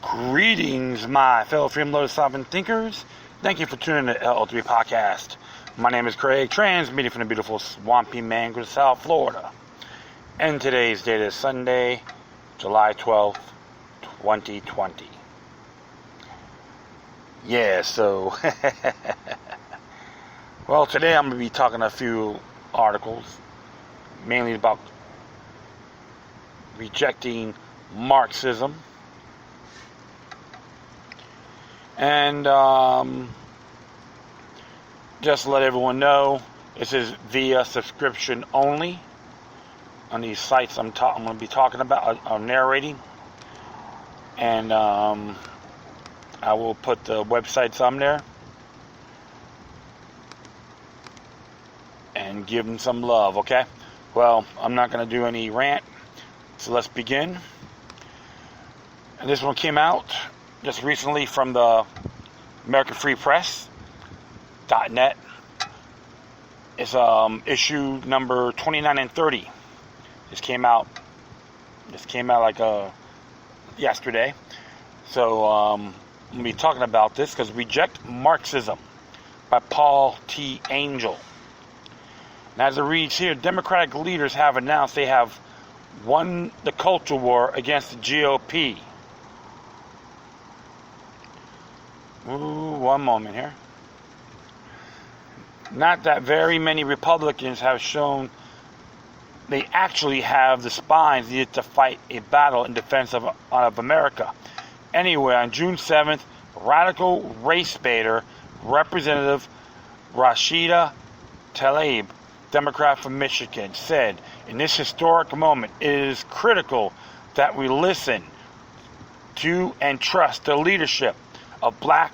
Greetings, my fellow freedom-loving sovereign thinkers. Thank you for tuning in to LO3 Podcast. My name is Craig, transmitting from the beautiful Swampy Mangrove, South Florida. And today's date is Sunday, July 12th, 2020. Yeah, so... well, today I'm going to be talking a few articles, mainly about rejecting Marxism. And just to let everyone know, this is via subscription only on these sites I'm going to be talking about, I'm narrating. And I will put the websites on there and give them some love, okay? Well, I'm not going to do any rant, so let's begin. And this one came out just recently from the American Free Press.net. It's issue number 29 and 30. This came out like yesterday. So I'm going to be talking about this because Reject Marxism by Paul T. Angel. And as it reads here, Democratic leaders have announced they have won the culture war against the GOP. Ooh, one moment here. Not that very many Republicans have shown they actually have the spines needed to fight a battle in defense of America. Anyway, on June 7th, radical race baiter Representative Rashida Tlaib, Democrat from Michigan, said, "In this historic moment, it is critical that we listen to and trust the leadership of black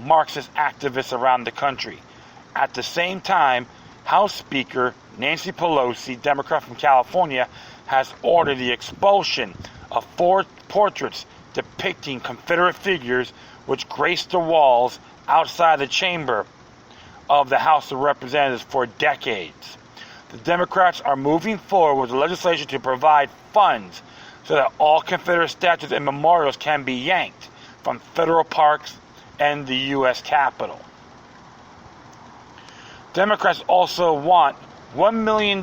Marxist activists around the country." At the same time, House Speaker Nancy Pelosi, Democrat from California, has ordered the expulsion of 4 portraits depicting Confederate figures which graced the walls outside the chamber of the House of Representatives for decades. The Democrats are moving forward with legislation to provide funds so that all Confederate statues and memorials can be yanked from federal parks and the U.S. Capitol. Democrats also want $1 million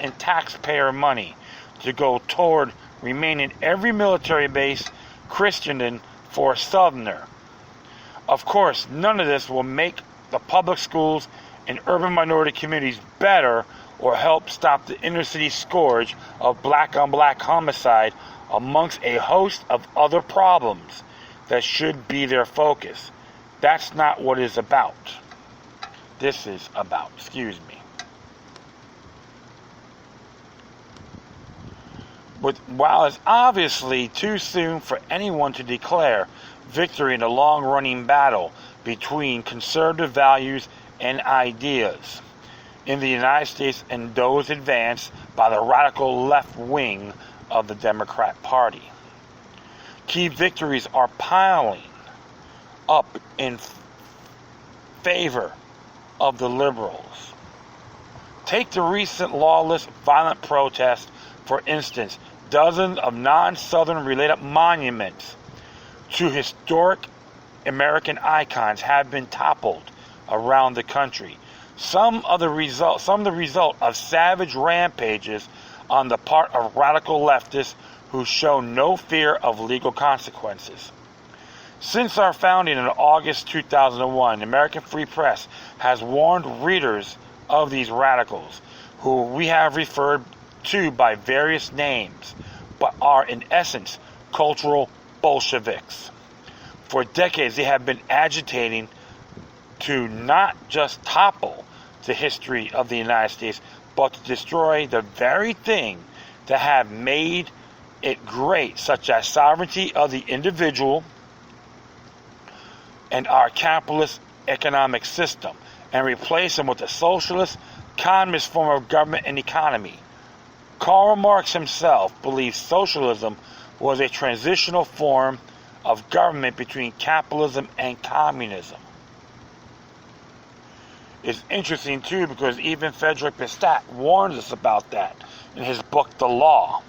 in taxpayer money to go toward remaining every military base Christendom for a Southerner. Of course, none of this will make the public schools in urban minority communities better or help stop the inner city scourge of black-on-black homicide amongst a host of other problems that should be their focus. That's not what it's about. This is about, While it's obviously too soon for anyone to declare victory in a long-running battle between conservative values and ideas in the United States and those advanced by the radical left wing of the Democrat Party, key victories are piling up in favor of the liberals. Take the recent lawless, violent protests, for instance. Dozens of non-Southern related monuments to historic American icons have been toppled around the country. Some of the result of savage rampages on the part of radical leftists who show no fear of legal consequences. Since our founding in August 2001, the American Free Press has warned readers of these radicals, who we have referred to by various names, but are in essence cultural Bolsheviks. For decades, they have been agitating to not just topple the history of the United States, but to destroy the very thing that have made it great, such as sovereignty of the individual and our capitalist economic system, and replace them with a socialist, communist form of government and economy. Karl Marx himself believed socialism was a transitional form of government between capitalism and communism. It's interesting too because even Frederick Bistat warns us about that in his book The Law.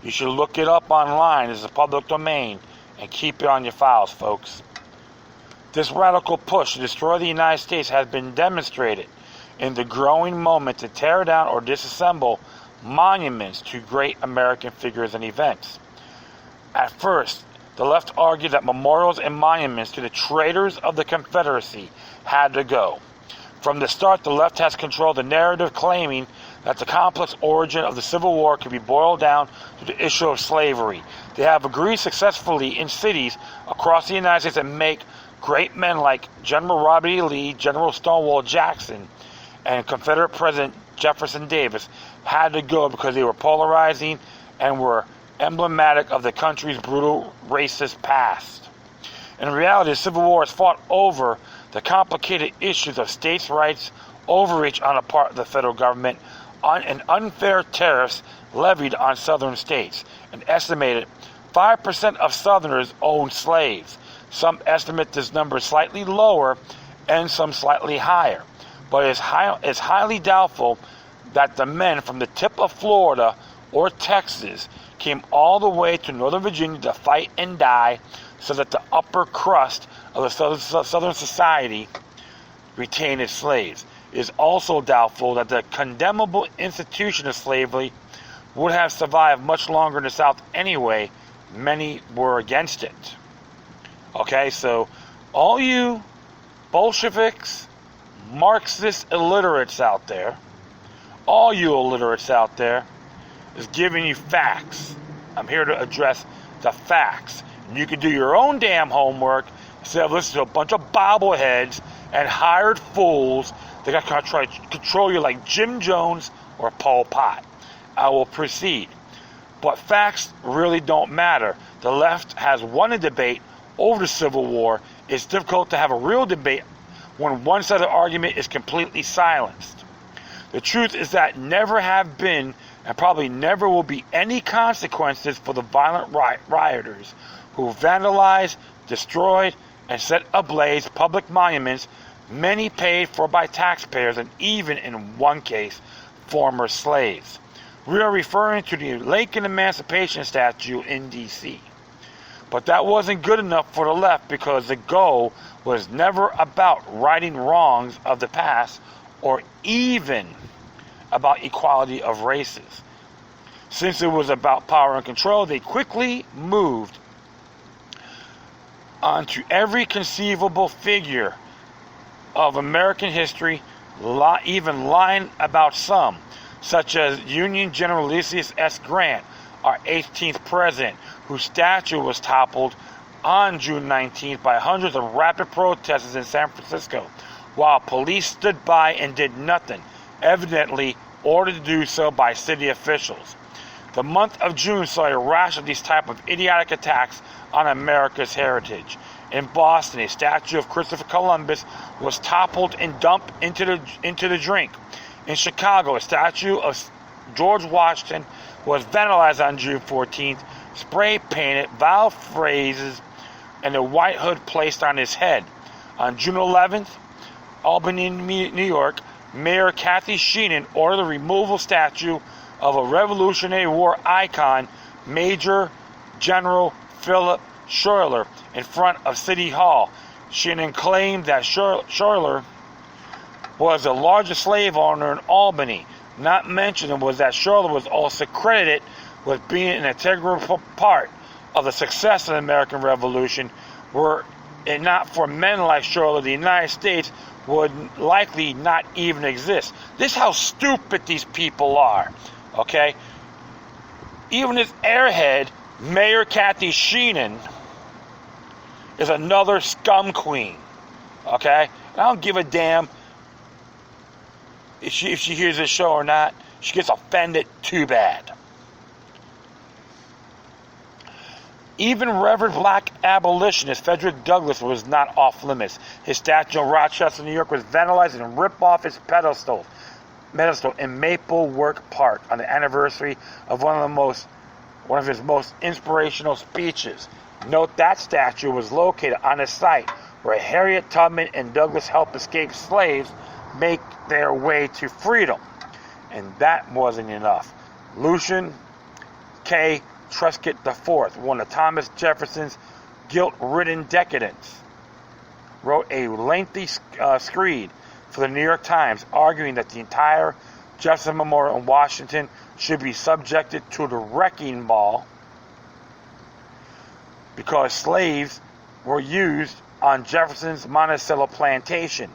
You should look it up online. It's a public domain. and keep it on your files, folks. This radical push to destroy the United States has been demonstrated in the growing moment to tear down or disassemble monuments to great American figures and events. At first, the left argued that memorials and monuments to the traitors of the Confederacy had to go. From the start, the left has controlled the narrative, claiming that the complex origin of the Civil War could be boiled down to the issue of slavery. They have agreed successfully in cities across the United States that make great men like General Robert E. Lee, General Stonewall Jackson, and Confederate President Jefferson Davis had to go because they were polarizing and were emblematic of the country's brutal racist past. In reality, the Civil War is fought over the complicated issues of states' rights, overreach on the part of the federal government, and unfair tariffs levied on southern states. An estimated 5% of Southerners owned slaves. Some estimate this number slightly lower and some slightly higher, but it's highly doubtful that the men from the tip of Florida or Texas came all the way to Northern Virginia to fight and die so that the upper crust of the Southern society retained its slaves. It is also doubtful that the condemnable institution of slavery would have survived much longer in the South anyway. Many were against it. Okay, so all you Bolsheviks, Marxist illiterates out there, all you illiterates out there, is giving you facts. I'm here to address the facts. And you can do your own damn homework instead of listening to a bunch of bobbleheads and hired fools that got to try to control you like Jim Jones or Pol Pot. I will proceed. But facts really don't matter. The left has won a debate over the Civil War. It's difficult to have a real debate when one side of the argument is completely silenced. The truth is that never have been and probably never will be any consequences for the violent rioters who vandalized, destroyed, and set ablaze public monuments, many paid for by taxpayers and even, in one case, former slaves. We are referring to the Lincoln Emancipation Statue in D.C. But that wasn't good enough for the left because the goal was never about righting wrongs of the past or even about equality of races. Since it was about power and control, they quickly moved onto every conceivable figure of American history, even lying about some, such as Union General Ulysses S. Grant, our 18th president, whose statue was toppled on June 19th by hundreds of rabid protesters in San Francisco, while police stood by and did nothing, evidently ordered to do so by city officials. The month of June saw a rash of these type of idiotic attacks on America's heritage. In Boston, a statue of Christopher Columbus was toppled and dumped into the drink. In Chicago, a statue of George Washington was vandalized on June 14th, spray painted, vile phrases, and a white hood placed on his head. On June 11th, Albany, New York, Mayor Kathy Sheenan ordered the removal statue of a Revolutionary War icon, Major General Philip Schuyler, in front of City Hall. Sheenan claimed that Schuyler was the largest slave owner in Albany. Not mentioned was that Schuyler was also credited with being an integral part of the success of the American Revolution. Were it not for men like Schuyler, the United States would likely not even exist. This is how stupid these people are. Okay? Even this airhead, Mayor Kathy Sheenan, is another scum queen. Okay? And I don't give a damn if she hears this show or not. She gets offended, too bad. Even Reverend black abolitionist Frederick Douglass was not off limits. His statue in Rochester, New York was vandalized and ripped off its pedestal in Maple Work Park on the anniversary of one of his most inspirational speeches. Note that statue was located on a site where Harriet Tubman and Douglass helped escaped slaves make their way to freedom. And that wasn't enough. Lucian K. Truscott IV, one of Thomas Jefferson's guilt-ridden decadence, wrote a lengthy screed for the New York Times, arguing that the entire Jefferson Memorial in Washington should be subjected to the wrecking ball because slaves were used on Jefferson's Monticello plantation.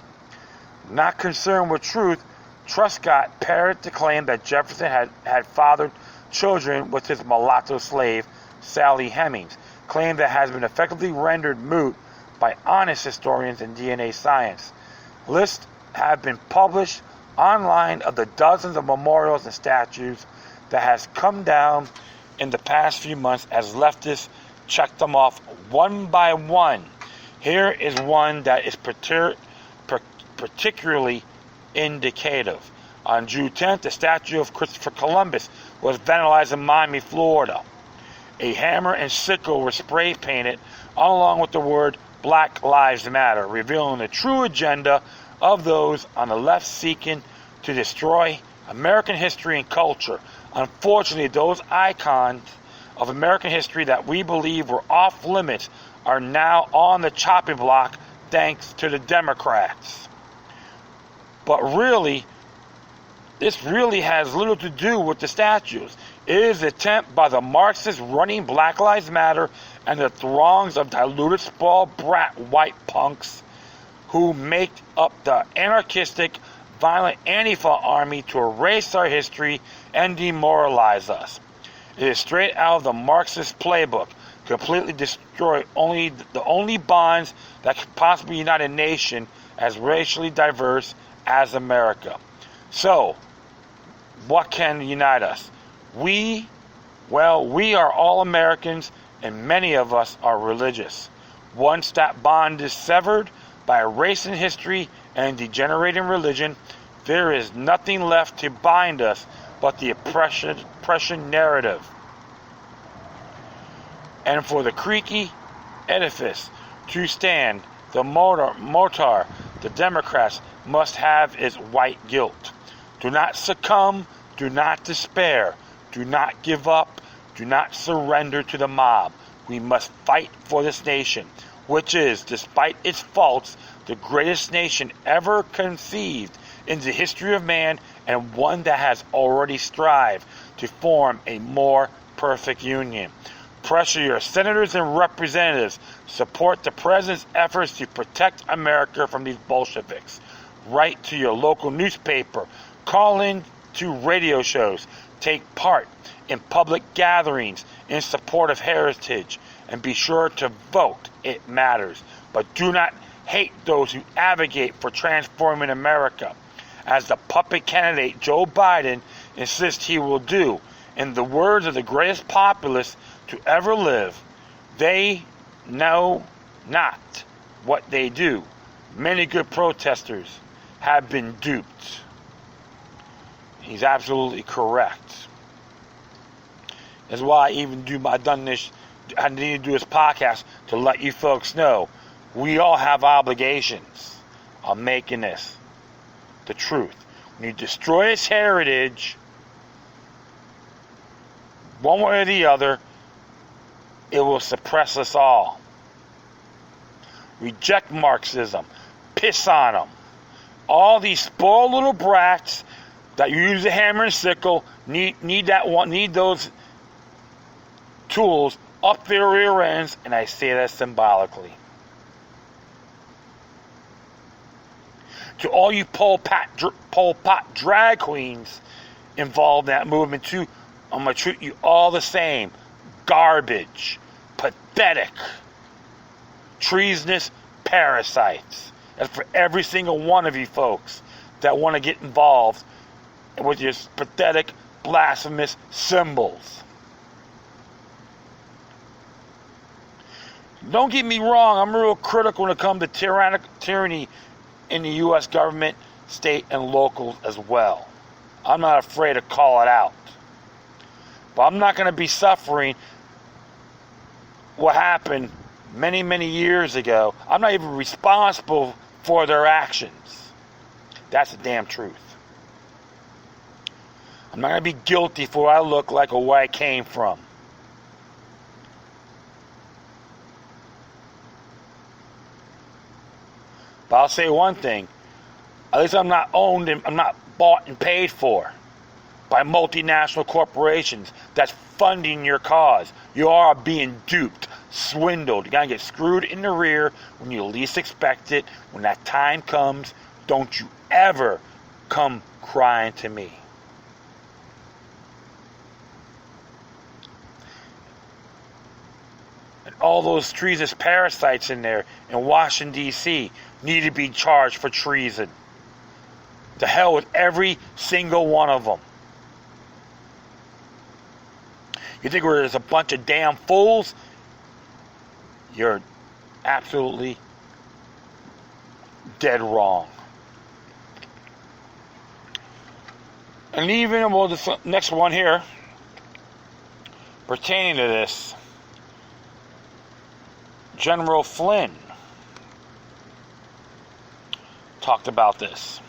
Not concerned with truth, Truscott parroted the claim that Jefferson had fathered children with his mulatto slave, Sally Hemings, claim that has been effectively rendered moot by honest historians in DNA science. Lists have been published online of the dozens of memorials and statues that has come down in the past few months as leftists check them off one by one. Here is one that is particularly indicative. On June 10th, the statue of Christopher Columbus was vandalized in Miami, Florida. A hammer and sickle were spray painted along with the word Black Lives Matter, revealing the true agenda of those on the left seeking to destroy American history and culture. Unfortunately, those icons of American history that we believe were off limits are now on the chopping block thanks to the Democrats. But really, this really has little to do with the statues. It is an attempt by the Marxists running Black Lives Matter and the throngs of diluted, spoiled brat white punks who make up the anarchistic, violent Antifa army to erase our history and demoralize us. It is straight out of the Marxist playbook, completely destroy the only bonds that could possibly unite a nation as racially diverse as America. So, what can unite us? We are all Americans, and many of us are religious. Once that bond is severed by erasing history and degenerating religion, there is nothing left to bind us but the oppression narrative. And for the creaky edifice to stand, the mortar, the Democrats must have its white guilt. Do not succumb, do not despair, do not give up, do not surrender to the mob. We must fight for this nation, which is, despite its faults, the greatest nation ever conceived in the history of man, and one that has already strived to form a more perfect union. Pressure your senators and representatives. Support the president's efforts to protect America from these Bolsheviks. Write to your local newspaper. Call in to radio shows. Take part in public gatherings in support of heritage. And be sure to vote. It matters. But do not hate those who advocate for transforming America, as the puppet candidate Joe Biden insists he will do. In the words of the greatest populist to ever live, they know not what they do. Many good protesters have been duped. He's absolutely correct. That's why I even I need to do this podcast to let you folks know we all have obligations on making this the truth. When you destroy its heritage, one way or the other, it will suppress us all. Reject Marxism. Piss on them. All these spoiled little brats that use a hammer and sickle need those tools up their rear ends, and I say that symbolically. To all you Pol Pot drag queens involved in that movement too, I'm going to treat you all the same. Garbage. Pathetic. Treasonous parasites. That's for every single one of you folks that want to get involved with your pathetic, blasphemous symbols. Don't get me wrong, I'm real critical when it comes to tyranny in the U.S. government, state, and local as well. I'm not afraid to call it out. But I'm not going to be suffering what happened many, many years ago. I'm not even responsible for their actions. That's the damn truth. I'm not going to be guilty for what I look like or where I came from. I'll say one thing. At least I'm not owned and I'm not bought and paid for by multinational corporations that's funding your cause. You are being duped, swindled. You're going to get screwed in the rear when you least expect it. When that time comes, don't you ever come crying to me. And all those treasonous parasites in there in Washington, D.C. need to be charged for treason. To hell with every single one of them. You think we're just a bunch of damn fools? You're absolutely dead wrong. And even, well, this next one here, pertaining to this, General Flynn talked about this.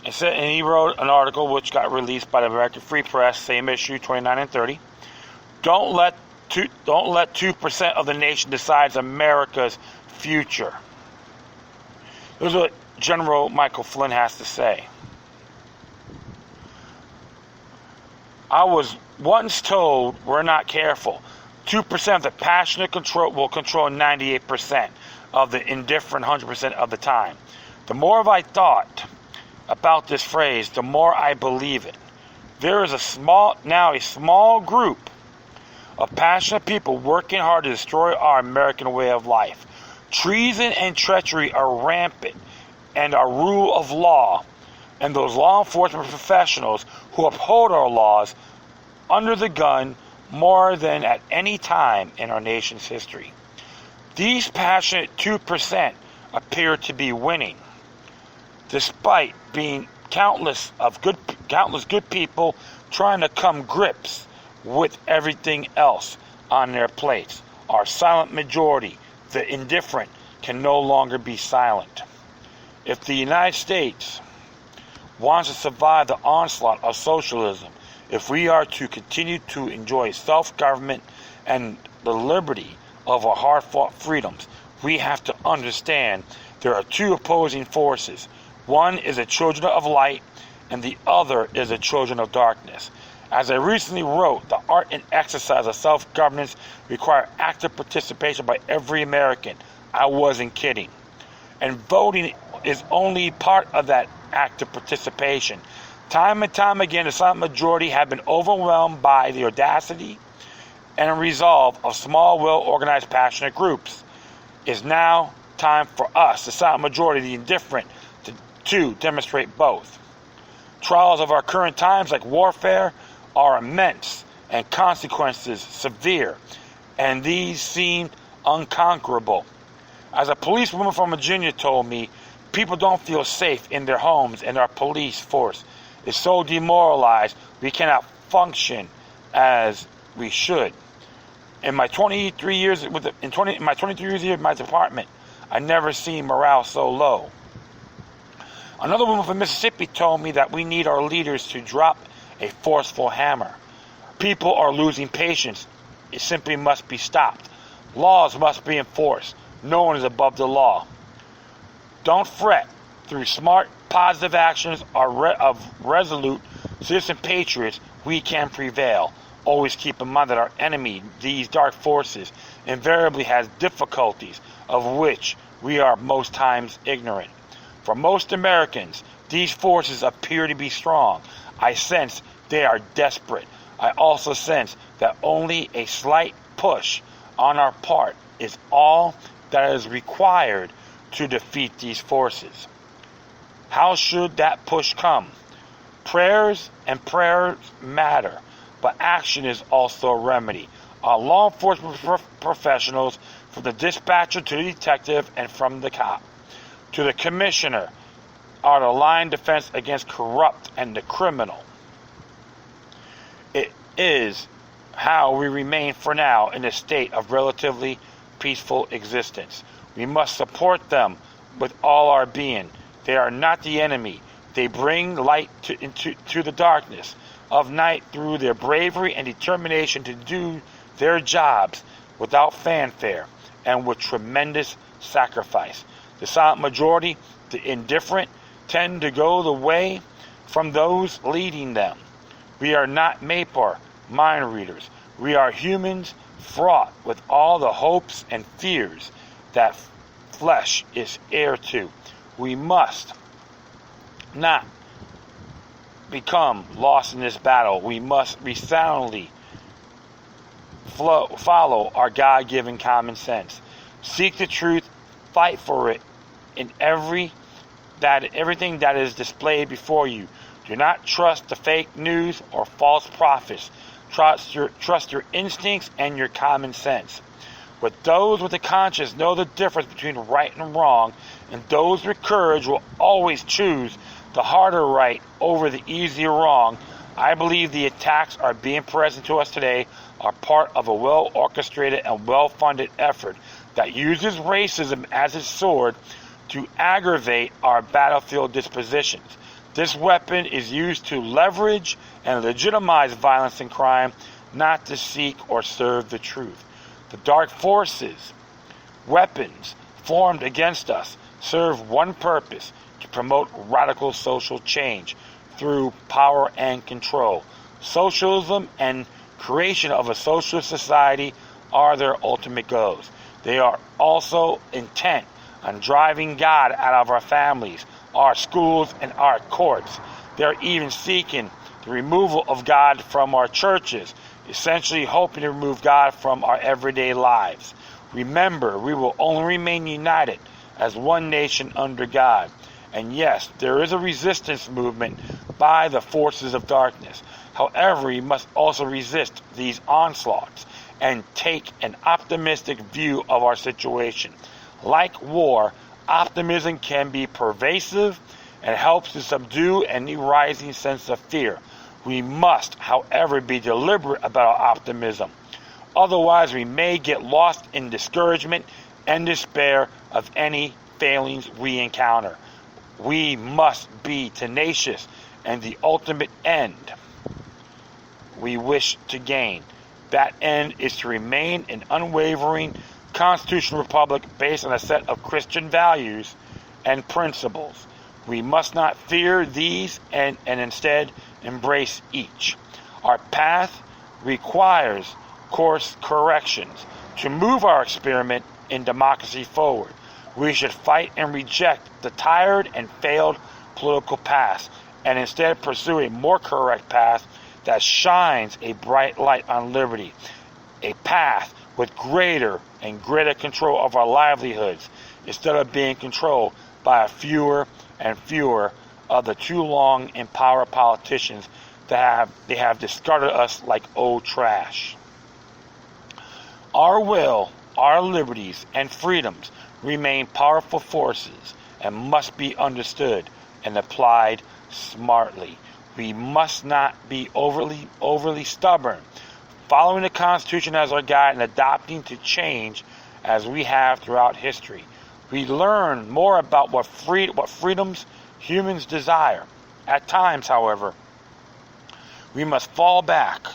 And he wrote an article which got released by the American Free Press, same issue, 29 and 30. Don't let 2% of the nation decide America's future. This is what General Michael Flynn has to say. I was once told, we're not careful, 2% of the passionate will control 98% of the indifferent 100% of the time. The more I thought about this phrase, the more I believe it. There is a small group of passionate people working hard to destroy our American way of life. Treason and treachery are rampant, and our rule of law and those law enforcement professionals who uphold our laws under the gun more than at any time in our nation's history. These passionate 2% appear to be winning, despite being countless good people trying to come grips with everything else on their plates. Our silent majority, the indifferent, can no longer be silent. If the United States wants to survive the onslaught of socialism, if we are to continue to enjoy self-government and the liberty of our hard-fought freedoms, we have to understand there are two opposing forces. One is the children of light, and the other is the children of darkness. As I recently wrote, the art and exercise of self-governance require active participation by every American. I wasn't kidding. And voting is only part of that active participation. Time and time again, the silent majority have been overwhelmed by the audacity and resolve of small-will, organized, passionate groups. It's now time for us, the silent majority, the indifferent, to demonstrate both. Trials of our current times, like warfare, are immense and consequences severe, and these seem unconquerable. As a policewoman from Virginia told me, people don't feel safe in their homes, and our police force is so demoralized we cannot function as we should. In my 23 years in my 23 years here in my department, I never seen morale so low. Another woman from Mississippi told me that we need our leaders to drop a forceful hammer. People are losing patience. It simply must be stopped. Laws must be enforced. No one is above the law. Don't fret. Through smart, positive actions of resolute citizen patriots, we can prevail. Always keep in mind that our enemy, these dark forces, invariably has difficulties of which we are most times ignorant. For most Americans, these forces appear to be strong. I sense they are desperate. I also sense that only a slight push on our part is all that is required to defeat these forces. How should that push come? Prayers matter, but action is also a remedy. Our law enforcement professionals, from the dispatcher to the detective and from the cop to the commissioner, are the line defense against corrupt and the criminal. It is how we remain for now in a state of relatively peaceful existence. We must support them with all our being. They are not the enemy. They bring light to the darkness of night through their bravery and determination to do their jobs without fanfare and with tremendous sacrifice. The silent majority, the indifferent, tend to go the way from those leading them. We are not Maypar, mind readers. We are humans fraught with all the hopes and fears that flesh is heir to. We must not become lost in this battle. We must resoundly follow our God-given common sense. Seek the truth, fight for it in everything that is displayed before you. Do not trust the fake news or false prophets. Trust your instincts and your common sense. But those with a conscience know the difference between right and wrong, and those with courage will always choose the harder right over the easier wrong. I believe the attacks are being present to us today are part of a well-orchestrated and well-funded effort that uses racism as its sword to aggravate our battlefield dispositions. This weapon is used to leverage and legitimize violence and crime, not to seek or serve the truth. The dark forces, weapons formed against us, serve one purpose: to promote radical social change through power and control. Socialism and creation of a socialist society are their ultimate goals. They are also intent on driving God out of our families, our schools, and our courts. They're even seeking the removal of God from our churches, essentially hoping to remove God from our everyday lives. Remember, we will only remain united as one nation under God. And yes, there is a resistance movement by the forces of darkness. However, we must also resist these onslaughts and take an optimistic view of our situation. Like war, optimism can be pervasive and helps to subdue any rising sense of fear. We must, however, be deliberate about our optimism. Otherwise, we may get lost in discouragement and despair of any failings we encounter. We must be tenacious, and the ultimate end we wish to gain. That end is to remain an unwavering constitutional republic based on a set of Christian values and principles. We must not fear these and instead embrace each. Our path requires course corrections. To move our experiment in democracy forward, we should fight and reject the tired and failed political past and instead pursue a more correct path that shines a bright light on liberty, a path with greater and greater control of our livelihoods instead of being controlled by fewer and fewer of the too long in power politicians that have discarded us like old trash. Our will, our liberties, and freedoms remain powerful forces and must be understood and applied smartly. We must not be overly stubborn, following the Constitution as our guide and adopting to change as we have throughout history. We learn more about what freedoms humans desire. At times, however, we must fall back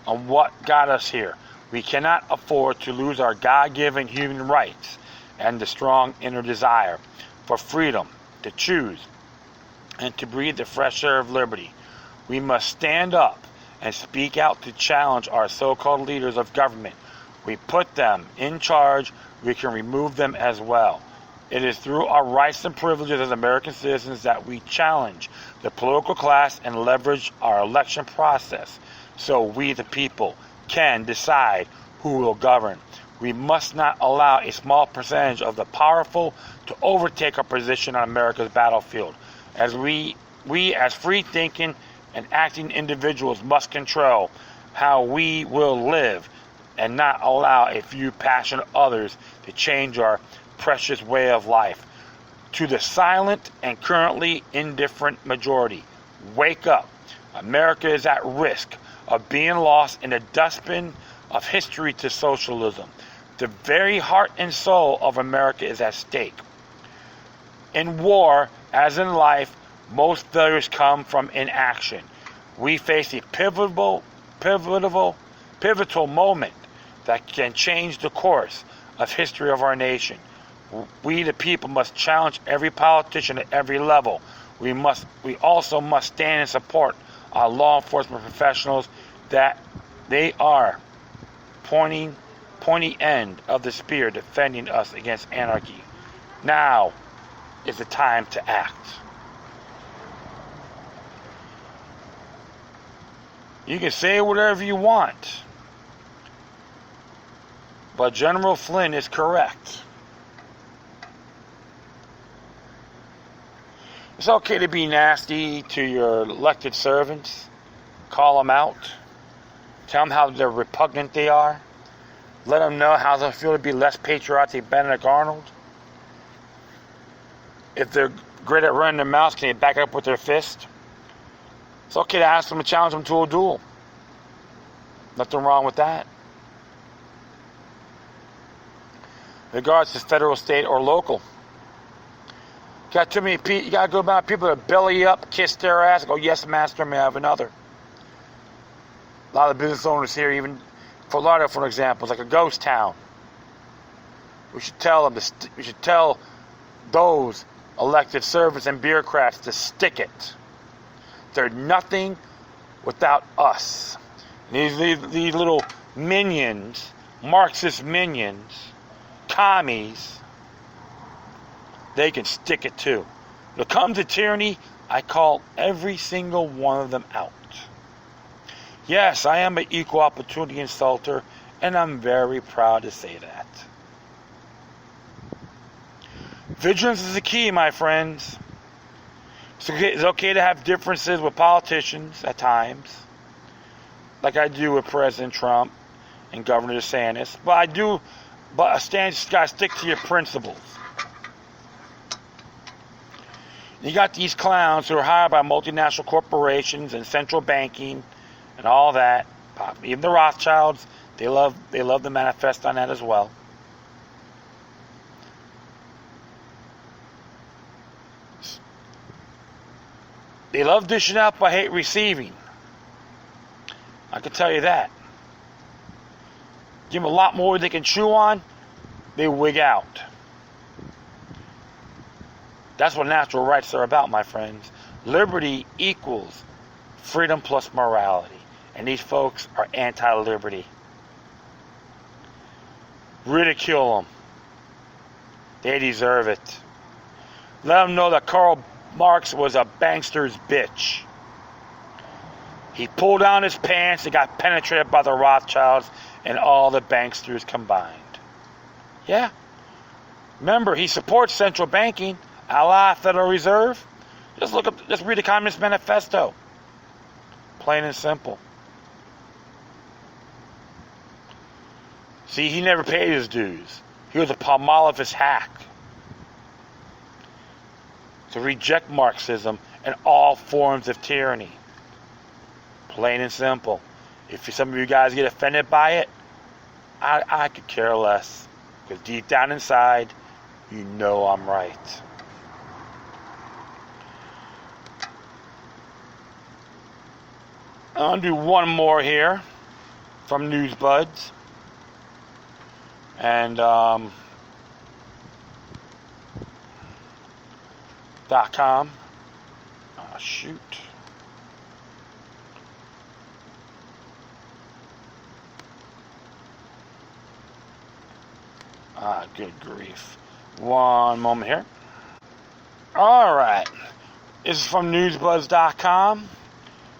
on what got us here. We cannot afford to lose our God-given human rights and the strong inner desire for freedom to choose and to breathe the fresh air of liberty. We must stand up and speak out to challenge our so-called leaders of government. We put them in charge, we can remove them as well. It is through our rights and privileges as American citizens that we challenge the political class and leverage our election process so we, the people, can decide who will govern. We must not allow a small percentage of the powerful to overtake our position on America's battlefield. As we as free-thinking and acting individuals must control how we will live and not allow a few passionate others to change our precious way of life. To the silent and currently indifferent majority, wake up. America is at risk of being lost in the dustbin of history to socialism. The very heart and soul of America is at stake. In war, as in life, most failures come from inaction. We face a pivotal moment that can change the course of history of our nation. We, the people, must challenge every politician at every level. We also must stand and support our law enforcement professionals that they are pointy end of the spear defending us against anarchy. Now is the time to act. You can say whatever you want, but General Flynn is correct. It's okay to be nasty to your elected servants. Call them out. Tell them how they're repugnant they are. Let them know how they feel to be less patriotic than Benedict Arnold. If they're great at running their mouths, can they back up with their fist? It's okay to ask them to challenge them to a duel. Nothing wrong with that. In regards to federal, state, or local. Got too many people, you got to go about people that belly up, kiss their ass, and go, yes, master, may I have another. A lot of business owners here, even for a lot of different examples, like a ghost town. We should tell them, we should tell those elected servants and bureaucrats to stick it. They're nothing without us. These little minions, Marxist minions, commies, they can stick it too. When it comes to tyranny, I call every single one of them out. Yes, I am an equal opportunity insulter, and I'm very proud to say that. Vigilance is the key, my friends. It's okay to have differences with politicians at times, like I do with President Trump and Governor DeSantis. But you gotta stick to your principles. You got these clowns who are hired by multinational corporations and central banking and all that. Even the Rothschilds, they love to manifest on that as well. They love dishing out but hate receiving. I can tell you that. Give them a lot more they can chew on, they wig out. That's what natural rights are about, my friends. Liberty equals freedom plus morality. And these folks are anti-liberty. Ridicule them. They deserve it. Let them know that Karl Marx was a bankster's bitch. He pulled down his pants and got penetrated by the Rothschilds and all the banksters combined. Yeah. Remember, he supports central banking, a la Federal Reserve. Just read the Communist Manifesto. Plain and simple. See, he never paid his dues. He was a Palmolive's hack. To reject Marxism and all forms of tyranny. Plain and simple. If some of you guys get offended by it, I could care less. Because deep down inside, you know I'm right. I'll do one more here from NewsBuds. And .com. Shoot. Good grief. One moment here. Alright. This is from newsbuzz.com.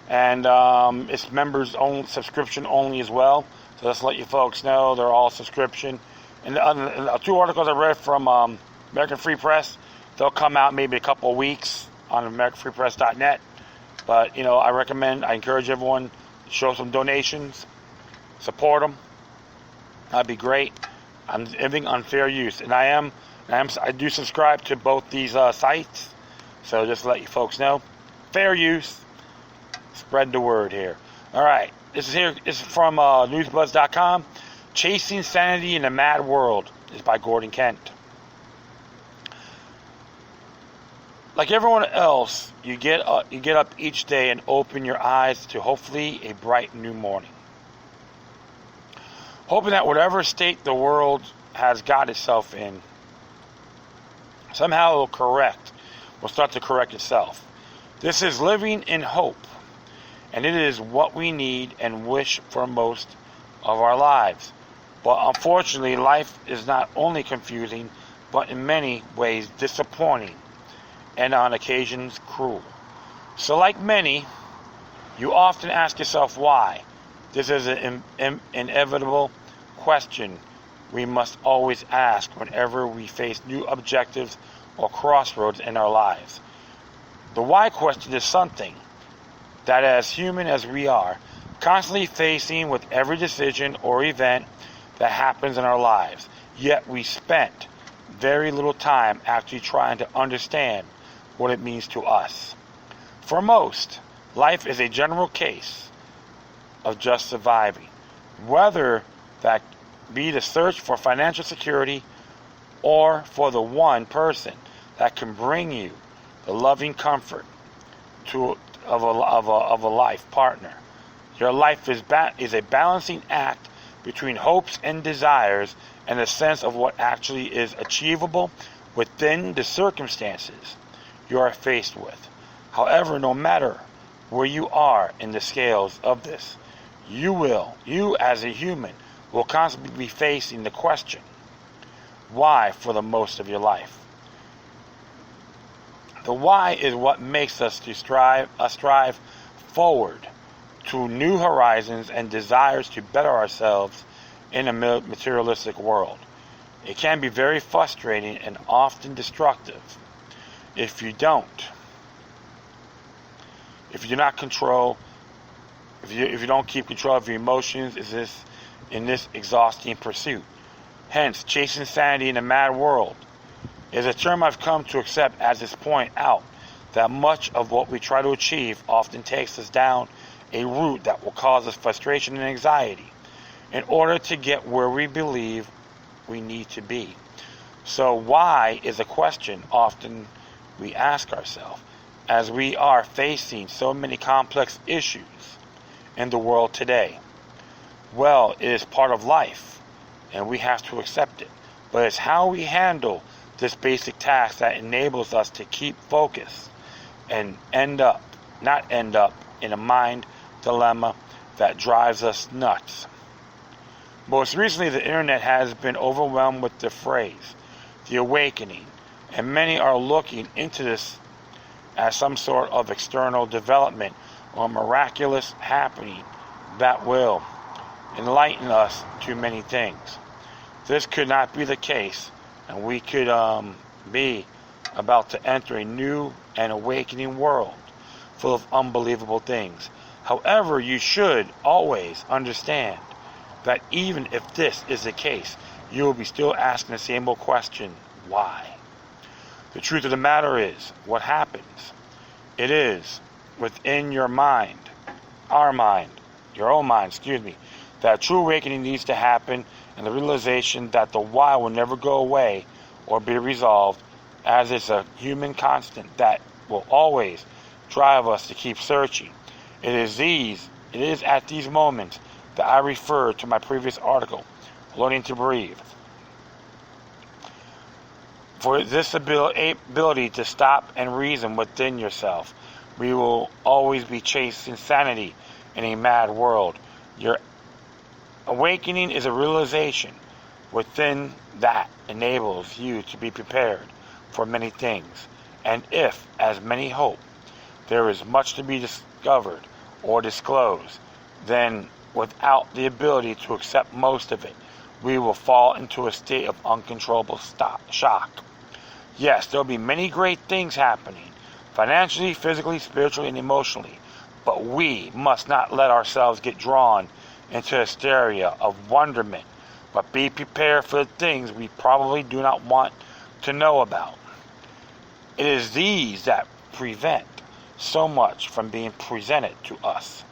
And it's members only, subscription only as well. So let's let you folks know they're all subscription. And the two articles I read from American Free Press, they'll come out maybe a couple of weeks on AmericanFreePress.net. But, I encourage everyone to show some donations, support them. That'd be great. I'm everything on fair use, and I do subscribe to both these sites. So just to let you folks know, fair use. Spread the word here. All right, this is from newsbuzz.com. Chasing Sanity in a Mad World is by Gordon Kent. Like everyone else, you get up each day and open your eyes to hopefully a bright new morning. Hoping that whatever state the world has got itself in, somehow will start to correct itself. This is living in hope, and it is what we need and wish for most of our lives. But unfortunately, life is not only confusing, but in many ways disappointing, and on occasions cruel. So like many, you often ask yourself why. This is an inevitable question we must always ask whenever we face new objectives or crossroads in our lives. The why question is something that, as human as we are, constantly facing with every decision or event that happens in our lives, yet we spent very little time actually trying to understand what it means to us. For most, life is a general case of just surviving, whether that be the search for financial security or for the one person that can bring you the loving comfort of a life partner. Your life is a balancing act between hopes and desires and a sense of what actually is achievable within the circumstances you are faced with. However, no matter where you are in the scales of this, you as a human, will constantly be facing the question, why for the most of your life? The why is what makes us strive forward to new horizons and desires to better ourselves in a materialistic world. It can be very frustrating and often destructive if you don't keep control of your emotions in this exhausting pursuit. Hence, chasing sanity in a mad world is a term I've come to accept as this point out that much of what we try to achieve often takes us down a route that will cause us frustration and anxiety in order to get where we believe we need to be. So why is a question often we ask ourselves as we are facing so many complex issues in the world today. Well, it is part of life, and we have to accept it. But it's how we handle this basic task that enables us to keep focus and not end up in a mind dilemma that drives us nuts. Most recently, the internet has been overwhelmed with the phrase, the awakening, and many are looking into this as some sort of external development or miraculous happening that will enlighten us to many things. This could not be the case, and we could be about to enter a new and awakening world full of unbelievable things. However, you should always understand that even if this is the case, you will be still asking the same old question, why? The truth of the matter is, what happens? It is within your mind, your own mind, that true awakening needs to happen, and the realization that the why will never go away or be resolved, as it's a human constant that will always drive us to keep searching. It is at these moments that I refer to my previous article, Learning to Breathe. For this ability to stop and reason within yourself, we will always be chasing sanity in a mad world. Your awakening is a realization within that enables you to be prepared for many things. And if, as many hope, there is much to be discovered or disclosed, then without the ability to accept most of it, we will fall into a state of uncontrollable shock. Yes, there will be many great things happening, financially, physically, spiritually, and emotionally, but we must not let ourselves get drawn into hysteria of wonderment, but be prepared for the things we probably do not want to know about. It is these that prevent so much from being presented to us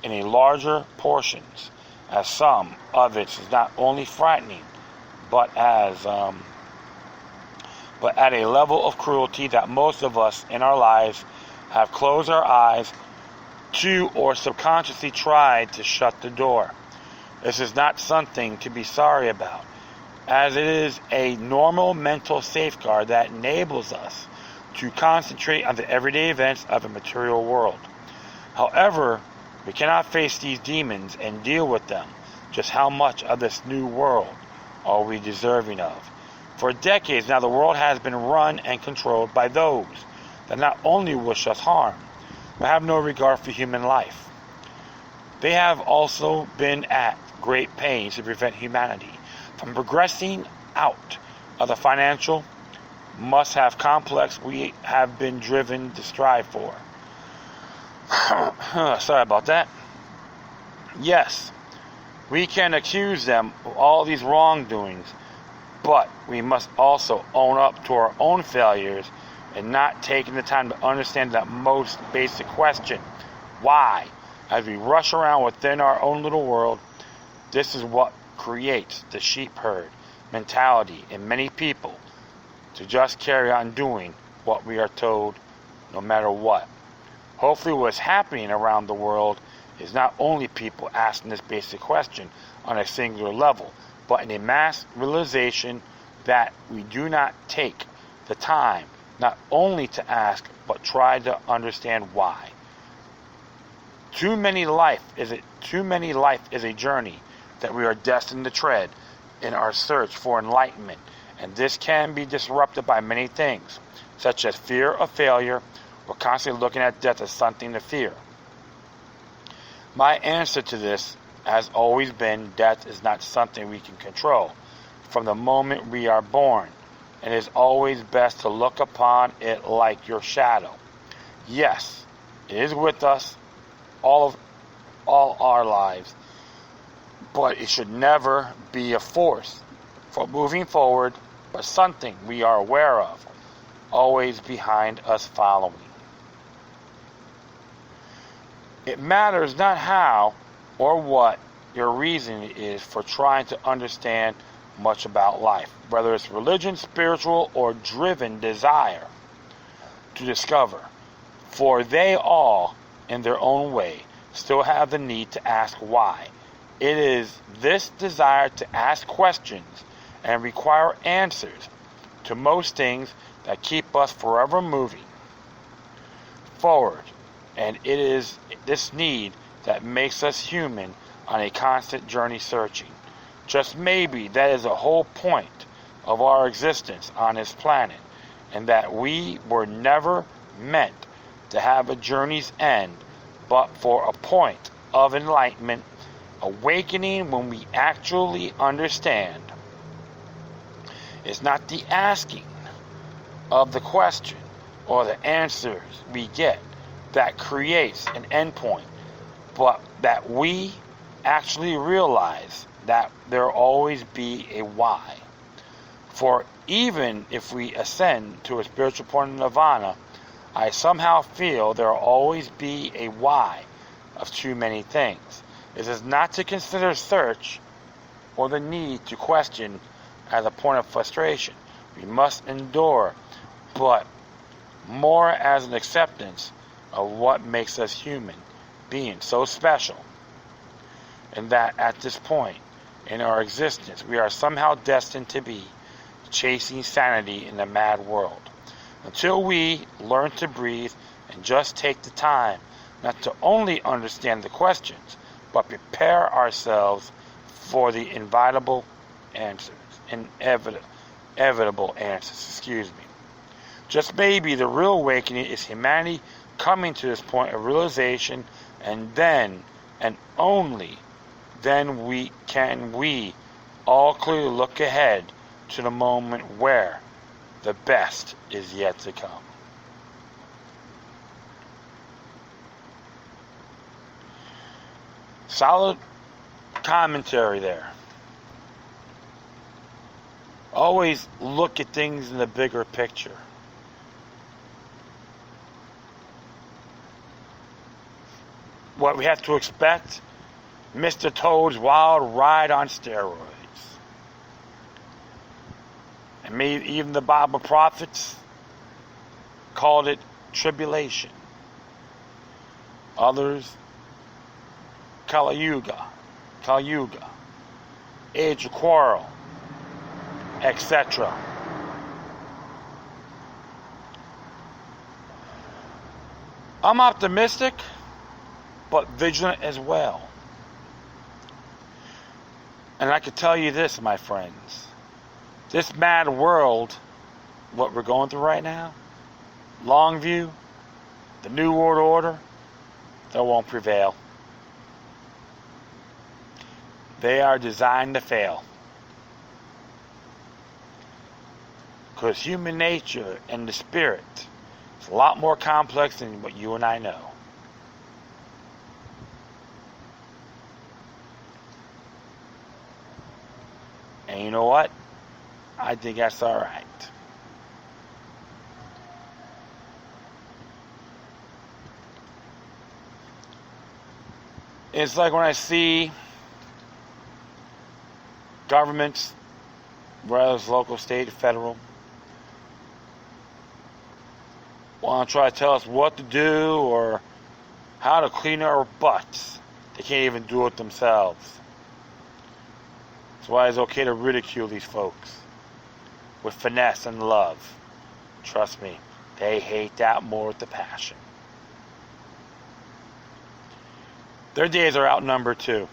in a larger portions, as some of it is not only frightening, but at a level of cruelty that most of us in our lives have closed our eyes to or subconsciously tried to shut the door. This is not something to be sorry about. as it is a normal mental safeguard that enables us to concentrate on the everyday events of a material world. However, we cannot face these demons and deal with them. Just how much of this new world are we deserving of? For decades now, the world has been run and controlled by those that not only wish us harm, but have no regard for human life. They have also been at great pains to prevent humanity from progressing out of the financial must-have complex we have been driven to strive for. Sorry about that. Yes, we can accuse them of all these wrongdoings, but we must also own up to our own failures and not taking the time to understand that most basic question, why? As we rush around within our own little world, this is what creates the sheep herd mentality in many people to just carry on doing what we are told no matter what. Hopefully what's happening around the world is not only people asking this basic question on a singular level, but in a mass realization that we do not take the time not only to ask, but try to understand why. Too many life is a journey that we are destined to tread in our search for enlightenment, and this can be disrupted by many things, such as fear of failure. We're constantly looking at death as something to fear. My answer to this has always been death is not something we can control from the moment we are born, and it is always best to look upon it like your shadow. Yes, it is with us all our lives, but it should never be a force for moving forward, but something we are aware of, always behind us following. It matters not how or what your reason is for trying to understand much about life, whether it's religion, spiritual, or driven desire to discover, for they all, in their own way, still have the need to ask why. It is this desire to ask questions and require answers to most things that keep us forever moving forward, and it is this need that makes us human on a constant journey searching. Just maybe that is the whole point of our existence on this planet, and that we were never meant to have a journey's end, but for a point of enlightenment, awakening when we actually understand. It's not the asking of the question or the answers we get that creates an endpoint, but that we actually realize that there will always be a why. For even if we ascend to a spiritual point of nirvana, I somehow feel there will always be a why of too many things. It is not to consider search or the need to question as a point of frustration. We must endure, but more as an acceptance of what makes us human beings so special, and that at this point in our existence we are somehow destined to be chasing sanity in the mad world. Until we learn to breathe and just take the time not to only understand the questions, but prepare ourselves for the inevitable answers. Just maybe the real awakening is humanity coming to this point of realization, and then, and only then, we all clearly look ahead to the moment where the best is yet to come. Solid commentary there. Always look at things in the bigger picture. What we have to expect, Mr. Toad's wild ride on steroids. And maybe even the Bible prophets called it tribulation. Others, Kali Yuga, age of quarrel, etc. I'm optimistic, but vigilant as well. And I can tell you this, my friends. This mad world, what we're going through right now, long view, the New World Order, they won't prevail. They are designed to fail. Because human nature and the spirit is a lot more complex than what you and I know. And you know what? I think that's alright. It's like when I see governments, whether it's local, state, federal, want to try to tell us what to do or how to clean our butts. They can't even do it themselves. That's why it's okay to ridicule these folks with finesse and love. Trust me, they hate that more with the passion. Their days are outnumbered too.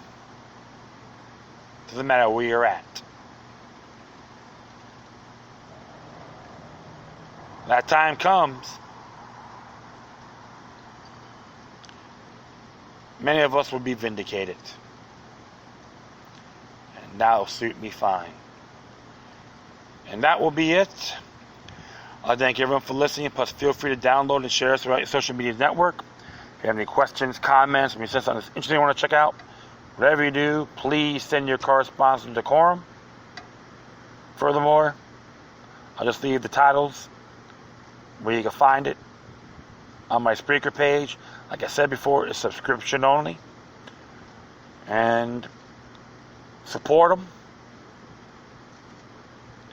Doesn't matter where you're at. That time comes. Many of us will be vindicated. And that'll suit me fine. And that will be it. I thank everyone for listening. Plus, feel free to download and share us throughout your social media network. If you have any questions, comments, if you see something that's interesting you want to check out, whatever you do, please send your correspondence to Decorum. Furthermore, I'll just leave the titles where you can find it on my Spreaker page. Like I said before, it's subscription only. And support them.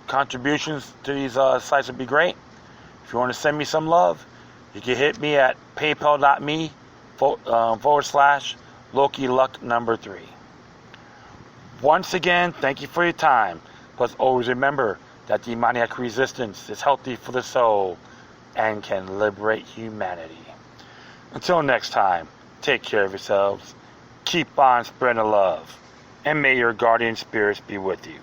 Contributions to these sites would be great. If you want to send me some love, you can hit me at paypal.me/Loki Luck number 3. Once again, thank you for your time. Plus, always remember that demoniac resistance is healthy for the soul and can liberate humanity. Until next time, take care of yourselves, keep on spreading love, and may your guardian spirits be with you.